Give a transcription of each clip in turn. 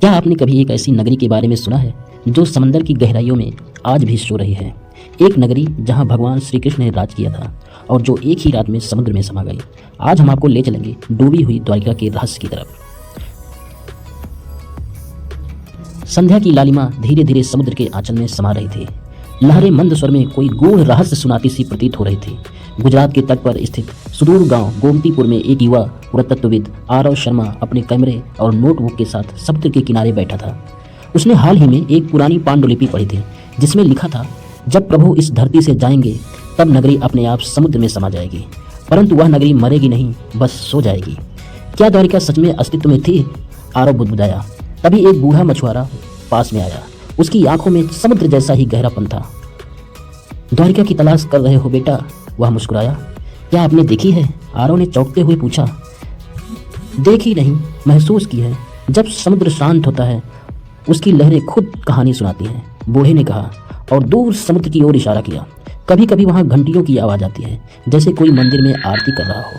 क्या आपने कभी एक ऐसी नगरी के बारे में सुना है जो समंदर की गहराइयों में आज भी सो रही है? एक नगरी जहां भगवान श्री कृष्ण ने राज किया था और जो एक ही रात में समुद्र में समा गई। आज हम आपको ले चलेंगे डूबी हुई द्वारिका के रहस्य की तरफ। संध्या की लालिमा धीरे धीरे समुद्र के आंचल में समा रही थी। लहरें मंद स्वर में कोई गूढ़ रहस्य सुनाती सी प्रतीत हो रही थी। गुजरात के तट पर स्थित सुदूर गांव गोमतीपुर में एक युवा पुरातत्वविद आरव शर्मा अपने कैमरे और नोटबुक के साथ समुद्र के किनारे बैठा था। उसने हाल ही में एक पुरानी पांडुलिपि पढ़ी थी जिसमें लिखा था, जब प्रभु इस धरती से जाएंगे तब नगरी अपने आप समुद्र में समा जाएगी, परंतु वह नगरी मरेगी नहीं, बस सो जाएगी। क्या द्वारिका सच में अस्तित्व में थी? आरव बुदबुदाया। तभी एक बूढ़ा मछुआरा पास में आया। उसकी आंखों में समुद्र जैसा ही गहरापन था। द्वारिका की तलाश कर रहे हो बेटा? वह मुस्कुराया। क्या आपने देखी है? आरव ने चौंकते हुए पूछा। देखी नहीं, महसूस की है। जब समुद्र शांत होता है उसकी लहरें खुद कहानी सुनाती हैं, बूढ़े ने कहा और दूर समुद्र की ओर इशारा किया। कभी कभी वहां घंटियों की आवाज आती है, जैसे कोई मंदिर में आरती कर रहा हो।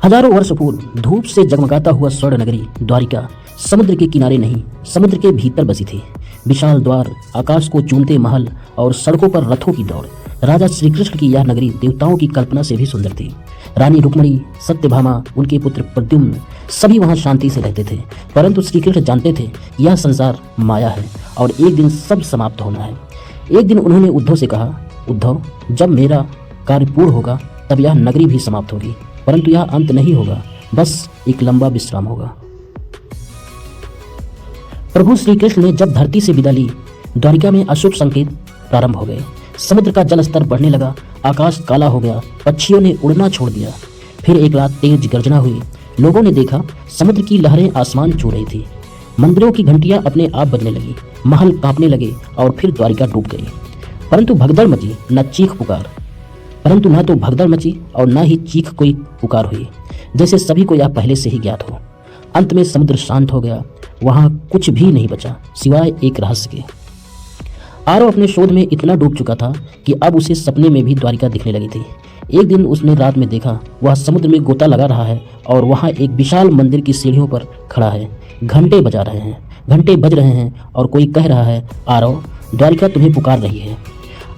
हजारों वर्ष पूर्व धूप से जगमगाता हुआ स्वर्ण नगरी द्वारिका समुद्र के किनारे नहीं, समुद्र के भीतर बसी थी। विशाल द्वार, आकाश को चूमते महल और सड़कों पर रथों की दौड़। राजा श्री कृष्ण की यह नगरी देवताओं की कल्पना से भी सुंदर थी। रानी रुक्मिणी, सत्यभामा, उनके पुत्र प्रद्युम्न सभी वहां शांति से रहते थे। परंतु श्री कृष्ण जानते थे यह संसार माया है और एक दिन सब समाप्त होना है। एक दिन उन्होंने उद्धव से कहा, उद्धव, जब मेरा कार्य पूर्ण होगा तब यह नगरी भी समाप्त होगी, परंतु यह अंत नहीं होगा, बस एक लंबा विश्राम होगा। प्रभु श्री कृष्ण ने जब धरती से विदा ली, द्वारिका में अशुभ संकेत प्रारंभ हो गए। समुद्र का जल स्तर बढ़ने लगा, आकाश काला हो गया, पक्षियों ने उड़ना छोड़ दिया। फिर एक रात तेज गर्जना हुई। लोगों ने देखा समुद्र की लहरें आसमान छू रही थी। मंदिरों की घंटियां अपने आप बजने लगी, महल कांपने लगे और फिर द्वारिका डूब गई। परंतु भगदड़ मची, न चीख पुकार। परंतु न तो भगदड़ मची और न ही चीख कोई पुकार हुई, जैसे सभी को यह पहले से ही ज्ञात हो। अंत में समुद्र शांत हो गया। वहां कुछ भी नहीं बचा सिवाय एक रहस्य के। आरव अपने शोध में इतना डूब चुका था कि अब उसे सपने में भी द्वारिका दिखने लगी थी। एक दिन उसने रात में देखा वह समुद्र में गोता लगा रहा है और वहां एक विशाल मंदिर की सीढ़ियों पर खड़ा है। घंटे बजा रहे हैं, घंटे बज रहे हैं और कोई कह रहा है, आरव, द्वारिका तुम्हें पुकार रही है।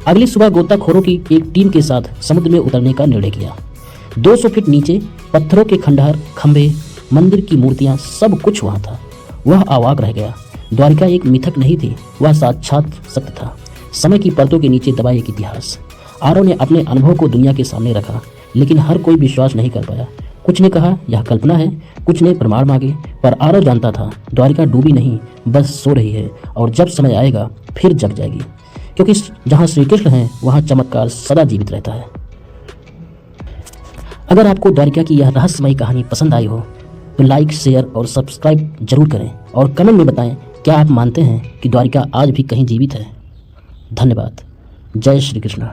अगली सुबह गोताखोरों की एक टीम के साथ समुद्र में उतरने का निर्णय किया। 200 फीट नीचे पत्थरों के खंडहर, खंभे, मंदिर की मूर्तियां, सब कुछ वहां था। वह अवाक रह गया। द्वारिका एक मिथक नहीं थी, वह साक्षात सत्य था। समय की परतों के नीचे दबा एक इतिहास। आरव ने अपने अनुभव को दुनिया के सामने रखा, लेकिन हर कोई विश्वास नहीं कर पाया। कुछ ने कहा यह कल्पना है, कुछ ने प्रमाण मांगे, पर आरव जानता था द्वारिका डूबी नहीं, बस सो रही है और जब समय आएगा फिर जग जाएगी, क्योंकि जहाँ श्री कृष्ण है वहाँ चमत्कार सदा जीवित रहता है। अगर आपको द्वारिका की यह रहस्यमयी कहानी पसंद आई हो तो लाइक, शेयर और सब्सक्राइब जरूर करें और कमेंट में बताएं क्या आप मानते हैं कि द्वारिका आज भी कहीं जीवित है। धन्यवाद। जय श्री कृष्ण।